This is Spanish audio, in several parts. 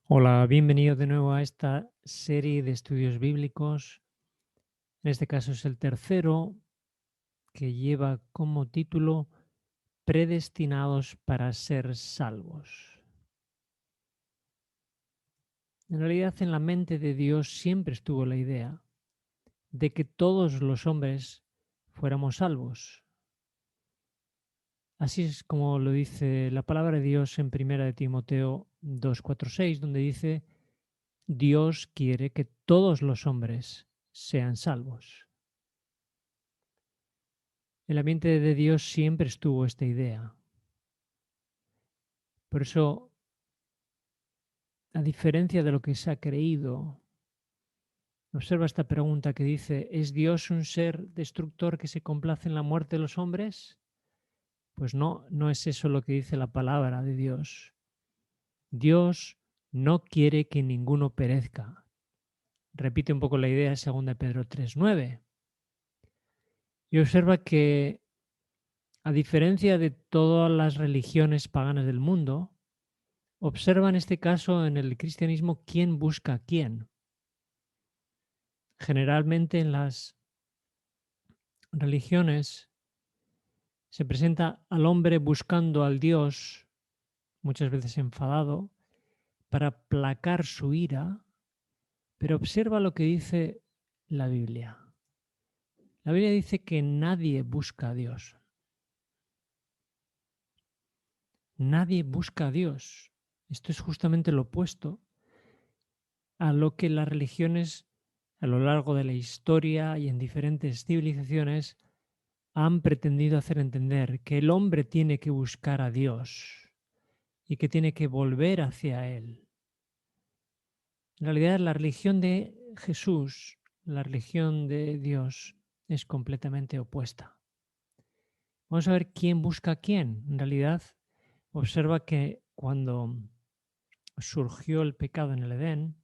Hola, bienvenido de nuevo a esta serie de estudios bíblicos. En este caso es el tercero, que lleva como título Predestinados para ser salvos. En realidad, en la mente de Dios siempre estuvo la idea de que todos los hombres fuéramos salvos. Así es como lo dice la palabra de Dios en Primera de Timoteo 2:4-6, donde dice: Dios quiere que todos los hombres sean salvos. En la mente de Dios siempre estuvo esta idea. Por eso, a diferencia de lo que se ha creído, observa esta pregunta que dice: ¿es Dios un ser destructor que se complace en la muerte de los hombres? Pues no, no es eso lo que dice la palabra de Dios. Dios no quiere que ninguno perezca. Repite un poco la idea de 2 Pedro 3:9. Y observa que, a diferencia de todas las religiones paganas del mundo, observa en este caso en el cristianismo quién busca a quién. Generalmente en las religiones se presenta al hombre buscando al Dios, muchas veces enfadado, para aplacar su ira, pero observa lo que dice la Biblia. La Biblia dice que nadie busca a Dios. Nadie busca a Dios. Esto es justamente lo opuesto a lo que las religiones a lo largo de la historia y en diferentes civilizaciones han pretendido hacer entender: que el hombre tiene que buscar a Dios y que tiene que volver hacia Él. En realidad, la religión de Jesús, la religión de Dios, es completamente opuesta. Vamos a ver quién busca a quién. En realidad, observa que cuando surgió el pecado en el Edén,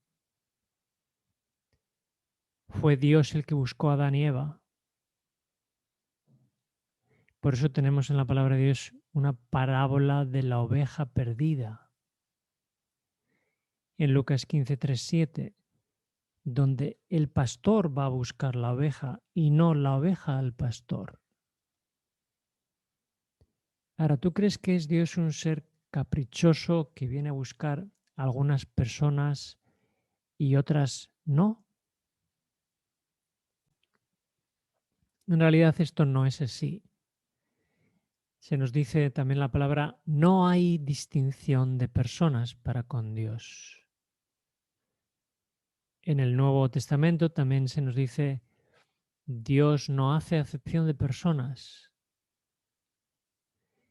fue Dios el que buscó a Adán y Eva. Por eso tenemos en la palabra de Dios una parábola de la oveja perdida. En Lucas 15:3-7, donde el pastor va a buscar la oveja y no la oveja al pastor. Ahora, ¿tú crees que es Dios un ser caprichoso que viene a buscar a algunas personas y otras no? En realidad esto no es así. Se nos dice también la palabra: no hay distinción de personas para con Dios. En el Nuevo Testamento también se nos dice: Dios no hace acepción de personas.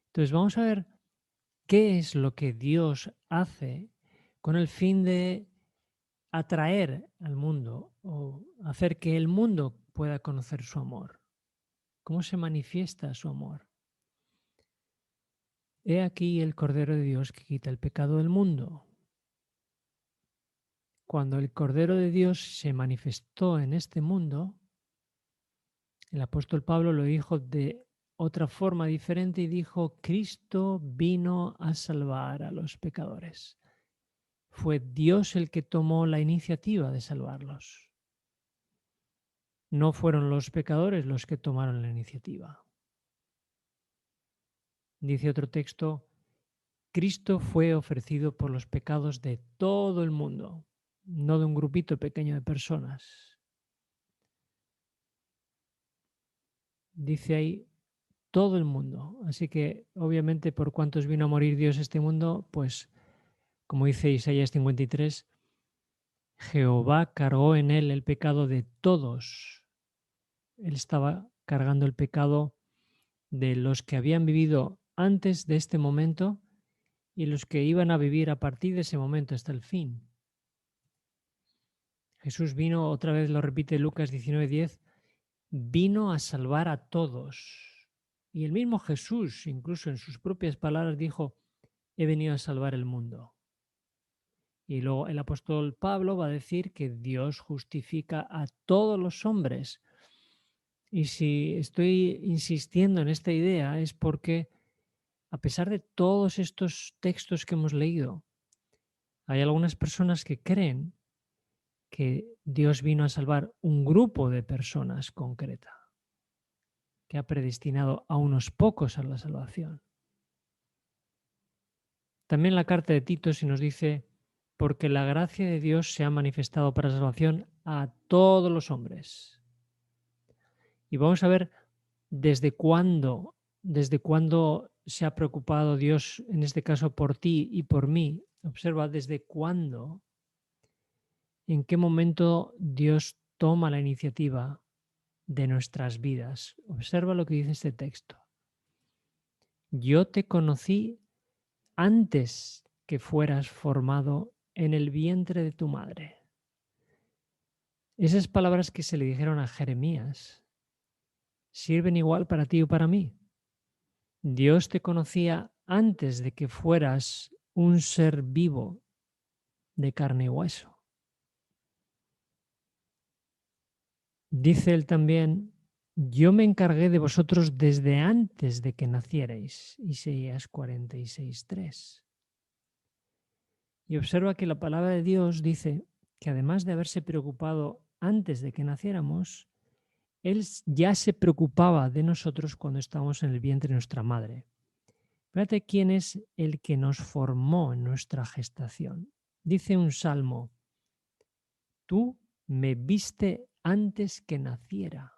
Entonces vamos a ver qué es lo que Dios hace con el fin de atraer al mundo o hacer que el mundo pueda conocer su amor. ¿Cómo se manifiesta su amor? He aquí el Cordero de Dios que quita el pecado del mundo. Cuando el Cordero de Dios se manifestó en este mundo, el apóstol Pablo lo dijo de otra forma diferente y dijo: Cristo vino a salvar a los pecadores. Fue Dios el que tomó la iniciativa de salvarlos. No fueron los pecadores los que tomaron la iniciativa. Dice otro texto: Cristo fue ofrecido por los pecados de todo el mundo, no de un grupito pequeño de personas. Dice ahí todo el mundo. Así que, obviamente, por cuántos vino a morir Dios a este mundo, pues, como dice Isaías 53, Jehová cargó en él el pecado de todos. Él estaba cargando el pecado de los que habían vivido antes de este momento y los que iban a vivir a partir de ese momento hasta el fin. Jesús vino, otra vez lo repite Lucas 19:10, vino a salvar a todos. Y el mismo Jesús, incluso en sus propias palabras, dijo: he venido a salvar el mundo. Y luego el apóstol Pablo va a decir que Dios justifica a todos los hombres. Y si estoy insistiendo en esta idea es porque, a pesar de todos estos textos que hemos leído, Hay algunas personas que creen que Dios vino a salvar un grupo de personas concreta, que ha predestinado a unos pocos a la salvación. También la carta de Tito se nos dice, porque la gracia de Dios se ha manifestado para salvación a todos los hombres. Y vamos a ver desde cuándo se ha preocupado Dios, en este caso por ti y por mí. Observa desde cuándo, en qué momento Dios toma la iniciativa de nuestras vidas. Observa lo que dice este texto. Yo te conocí antes que fueras formado en el vientre de tu madre. Esas palabras que se le dijeron a Jeremías sirven igual para ti o para mí. Dios te conocía antes de que fueras un ser vivo de carne y hueso. Dice él también, yo me encargué de vosotros desde antes de que nacierais. Isaías 46:3. Y observa que la palabra de Dios dice que además de haberse preocupado antes de que naciéramos, Él ya se preocupaba de nosotros cuando estábamos en el vientre de nuestra madre. Fíjate quién es el que nos formó en nuestra gestación. Dice un salmo, tú me viste antes que naciera.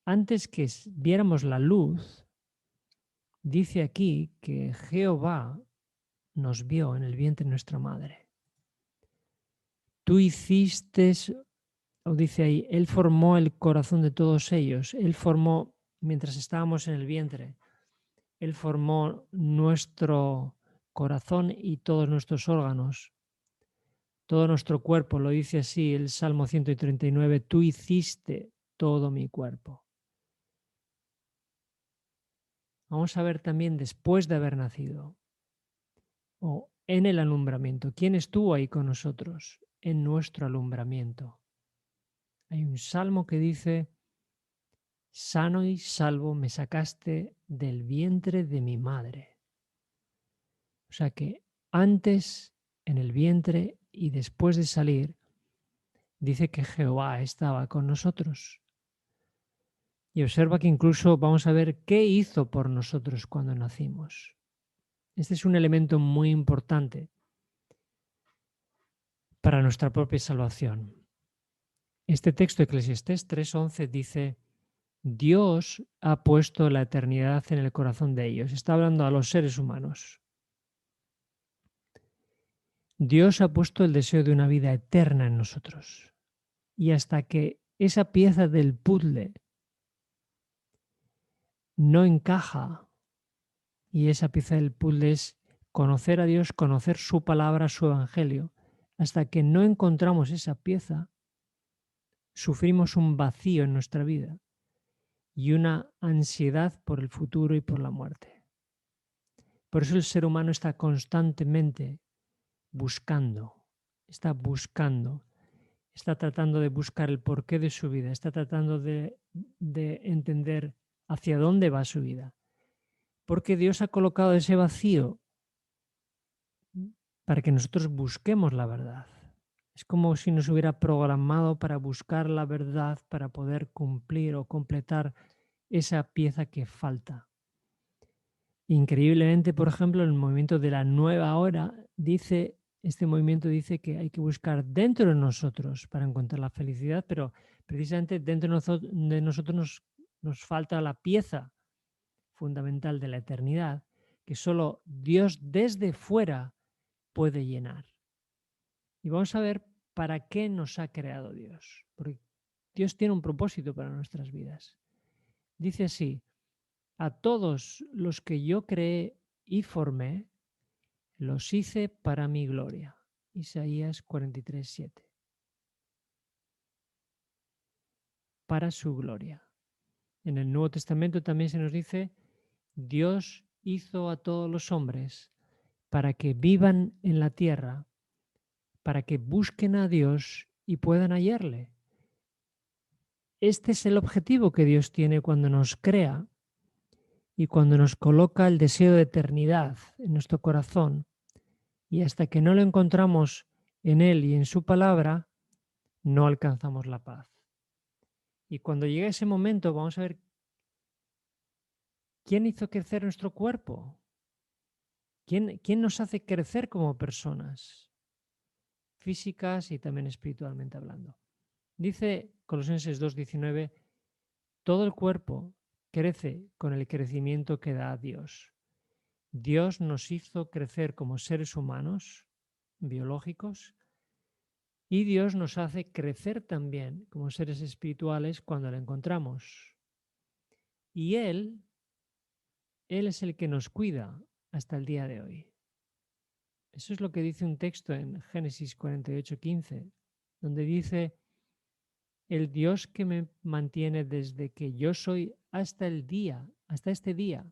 Antes que viéramos la luz, dice aquí que Jehová nos vio en el vientre de nuestra madre. Tú hiciste, o dice ahí, Él formó el corazón de todos ellos. Él formó, mientras estábamos en el vientre, Él formó nuestro corazón y todos nuestros órganos. Todo nuestro cuerpo, lo dice así el Salmo 139, tú hiciste todo mi cuerpo. Vamos a ver también después de haber nacido o en el alumbramiento. ¿Quién estuvo ahí con nosotros en nuestro alumbramiento? Hay un salmo que dice, sano y salvo me sacaste del vientre de mi madre. O sea que antes en el vientre y después de salir, dice que Jehová estaba con nosotros. Y observa que incluso vamos a ver qué hizo por nosotros cuando nacimos. Este es un elemento muy importante para nuestra propia salvación. Este texto de Eclesiastés 3:11 dice, Dios ha puesto la eternidad en el corazón de ellos. Está hablando a los seres humanos. Dios ha puesto el deseo de una vida eterna en nosotros. Y hasta que esa pieza del puzzle no encaja, y esa pieza del puzzle es conocer a Dios, conocer su palabra, su evangelio, hasta que no encontramos esa pieza, sufrimos un vacío en nuestra vida y una ansiedad por el futuro y por la muerte. Por eso el ser humano está constantemente buscando, está tratando de buscar el porqué de su vida, está tratando de entender hacia dónde va su vida. Porque Dios ha colocado ese vacío para que nosotros busquemos la verdad. Es como si nos hubiera programado para buscar la verdad, para poder cumplir o completar esa pieza que falta. Increíblemente, por ejemplo, el movimiento de la nueva hora este movimiento dice que hay que buscar dentro de nosotros para encontrar la felicidad, pero precisamente dentro de nosotros nos falta la pieza fundamental de la eternidad, que solo Dios desde fuera puede llenar. Y vamos a ver para qué nos ha creado Dios, porque Dios tiene un propósito para nuestras vidas. Dice así, a todos los que yo creé y formé, los hice para mi gloria. Isaías 43:7. Para su gloria. En el Nuevo Testamento también se nos dice, Dios hizo a todos los hombres para que vivan en la tierra, para que busquen a Dios y puedan hallarle. Este es el objetivo que Dios tiene cuando nos crea y cuando nos coloca el deseo de eternidad en nuestro corazón Y hasta que no lo encontramos en Él y en su palabra, no alcanzamos la paz. Y cuando llegue ese momento, vamos a ver quién hizo crecer nuestro cuerpo, quién nos hace crecer como personas, físicas y también espiritualmente hablando. Dice Colosenses 2:19, todo el cuerpo crece con el crecimiento que da a Dios. Dios nos hizo crecer como seres humanos, biológicos, y Dios nos hace crecer también como seres espirituales cuando lo encontramos. Y Él es el que nos cuida hasta el día de hoy. Eso es lo que dice un texto en Génesis 48:15, donde dice, el Dios que me mantiene desde que yo soy hasta el día, hasta este día.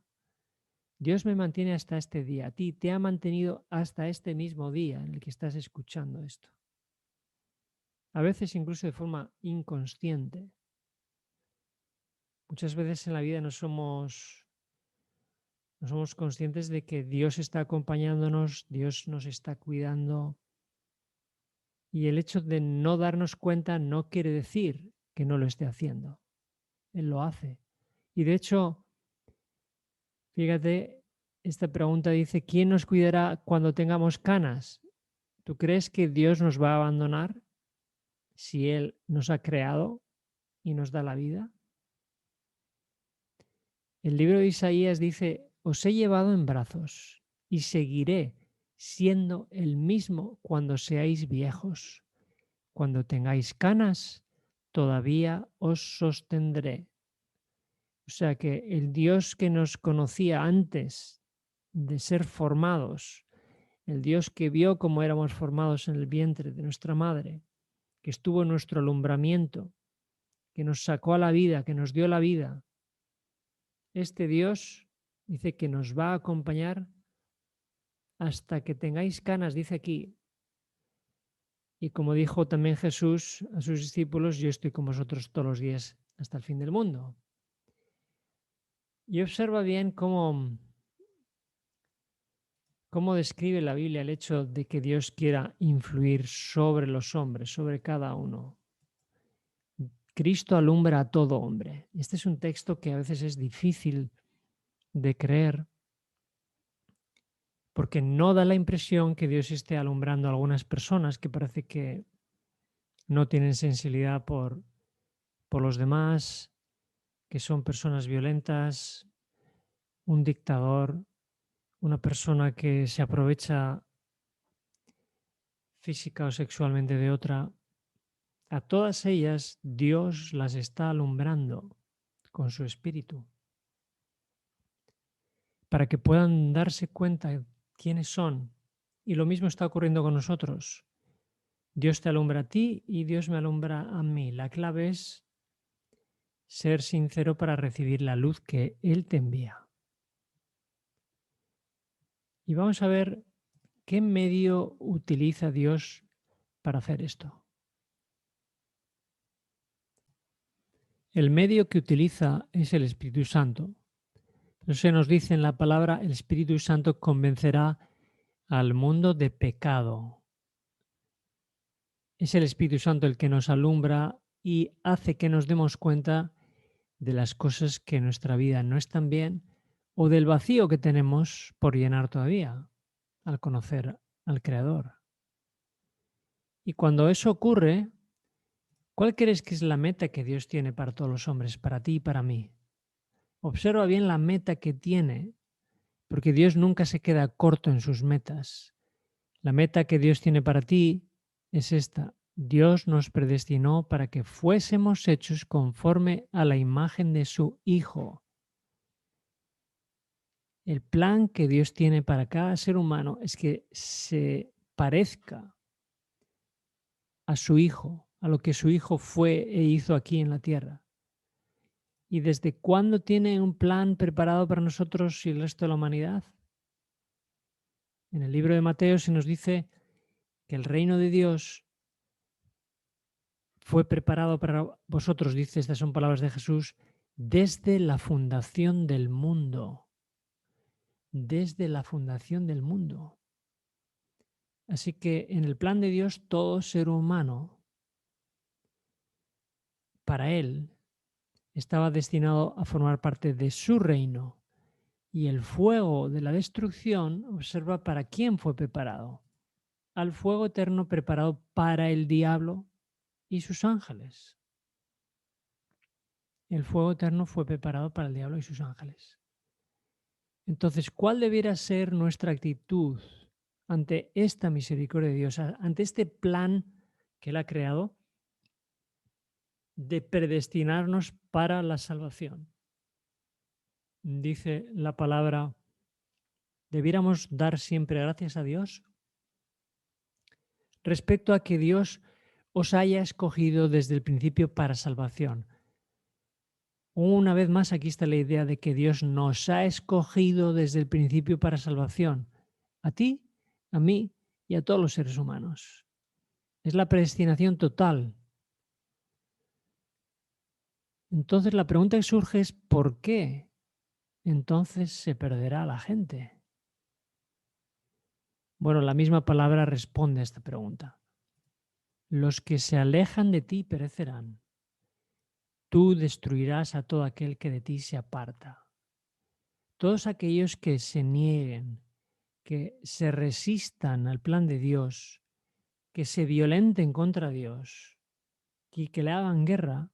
Dios me mantiene hasta este día. A ti te ha mantenido hasta este mismo día en el que estás escuchando esto. A veces incluso de forma inconsciente. Muchas veces en la vida no somos conscientes de que Dios está acompañándonos, Dios nos está cuidando. Y el hecho de no darnos cuenta no quiere decir que no lo esté haciendo. Él lo hace. Y de hecho, fíjate, esta pregunta dice, ¿quién nos cuidará cuando tengamos canas? ¿Tú crees que Dios nos va a abandonar si Él nos ha creado y nos da la vida? El libro de Isaías dice, os he llevado en brazos y seguiré siendo el mismo cuando seáis viejos. Cuando tengáis canas, todavía os sostendré. O sea que el Dios que nos conocía antes de ser formados, el Dios que vio cómo éramos formados en el vientre de nuestra madre, que estuvo en nuestro alumbramiento, que nos sacó a la vida, que nos dio la vida, este Dios dice que nos va a acompañar hasta que tengáis canas, dice aquí. Y como dijo también Jesús a sus discípulos, yo estoy con vosotros todos los días hasta el fin del mundo. Y observa bien cómo describe la Biblia el hecho de que Dios quiera influir sobre los hombres, sobre cada uno. Cristo alumbra a todo hombre. Este es un texto que a veces es difícil de creer porque no da la impresión que Dios esté alumbrando a algunas personas que parece que no tienen sensibilidad por los demás, que son personas violentas, un dictador, una persona que se aprovecha física o sexualmente de otra. A todas ellas Dios las está alumbrando con su espíritu para que puedan darse cuenta de quiénes son. Y lo mismo está ocurriendo con nosotros. Dios te alumbra a ti y Dios me alumbra a mí. La clave es ser sincero para recibir la luz que Él te envía. Y vamos a ver qué medio utiliza Dios para hacer esto. El medio que utiliza es el Espíritu Santo. Eso se nos dice en la palabra, el Espíritu Santo convencerá al mundo de pecado. Es el Espíritu Santo el que nos alumbra y hace que nos demos cuenta de las cosas que en nuestra vida no están bien o del vacío que tenemos por llenar todavía al conocer al Creador. Y cuando eso ocurre, ¿cuál crees que es la meta que Dios tiene para todos los hombres, para ti y para mí? Observa bien la meta que tiene, porque Dios nunca se queda corto en sus metas. La meta que Dios tiene para ti es esta. Dios nos predestinó para que fuésemos hechos conforme a la imagen de su Hijo. El plan que Dios tiene para cada ser humano es que se parezca a su Hijo, a lo que su Hijo fue e hizo aquí en la tierra. ¿Y desde cuándo tiene un plan preparado para nosotros y el resto de la humanidad? En el libro de Mateo se nos dice que el reino de Dios fue preparado para vosotros, dice, estas son palabras de Jesús, desde la fundación del mundo. Desde la fundación del mundo. Así que en el plan de Dios, todo ser humano, para Él, estaba destinado a formar parte de su reino. Y el fuego de la destrucción, observa para quién fue preparado. Al fuego eterno preparado para el diablo y sus ángeles. El fuego eterno fue preparado para el diablo y sus ángeles. Entonces, ¿cuál debiera ser nuestra actitud ante esta misericordia de Dios, ante este plan que Él ha creado de predestinarnos para la salvación? Dice la palabra, debiéramos dar siempre gracias a Dios respecto a que Dios os haya escogido desde el principio para salvación. Una vez más, aquí está la idea de que Dios nos ha escogido desde el principio para salvación. A ti, a mí y a todos los seres humanos. Es la predestinación total. Entonces la pregunta que surge es ¿por qué entonces se perderá la gente? Bueno, la misma palabra responde a esta pregunta. Los que se alejan de ti perecerán. Tú destruirás a todo aquel que de ti se aparta. Todos aquellos que se nieguen, que se resistan al plan de Dios, que se violenten contra Dios y que le hagan guerra,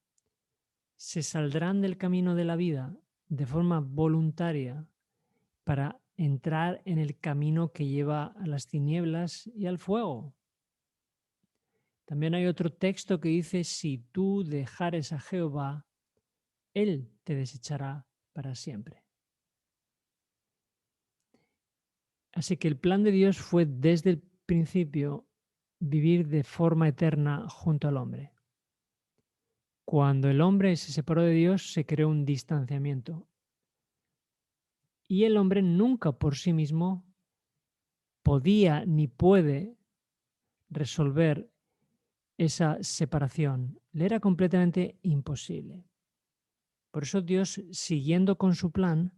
se saldrán del camino de la vida de forma voluntaria para entrar en el camino que lleva a las tinieblas y al fuego. También hay otro texto que dice, si tú dejares a Jehová, Él te desechará para siempre. Así que el plan de Dios fue desde el principio vivir de forma eterna junto al hombre. Cuando el hombre se separó de Dios, se creó un distanciamiento. Y el hombre nunca por sí mismo podía ni puede resolver esa separación. Le era completamente imposible. Por eso Dios, siguiendo con su plan,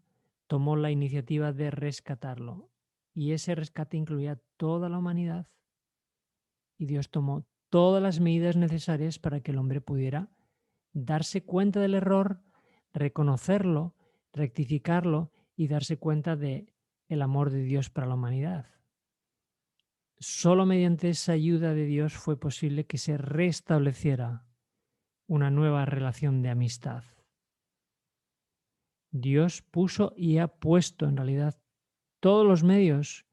tomó la iniciativa de rescatarlo. Y ese rescate incluía toda la humanidad. Y Dios tomó todas las medidas necesarias para que el hombre pudiera darse cuenta del error, reconocerlo, rectificarlo y darse cuenta de el amor de Dios para la humanidad. Solo mediante esa ayuda de Dios fue posible que se restableciera una nueva relación de amistad. Dios puso y ha puesto en realidad todos los medios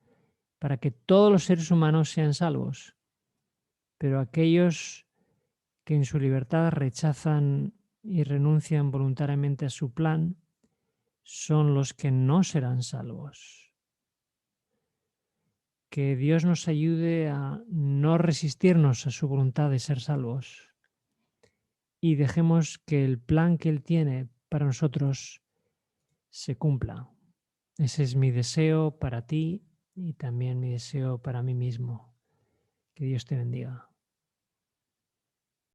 para que todos los seres humanos sean salvos, pero aquellos que en su libertad rechazan y renuncian voluntariamente a su plan son los que no serán salvos. Que Dios nos ayude a no resistirnos a su voluntad de ser salvos y dejemos que el plan que Él tiene para nosotros se cumpla. Ese es mi deseo para ti y también mi deseo para mí mismo. Que Dios te bendiga.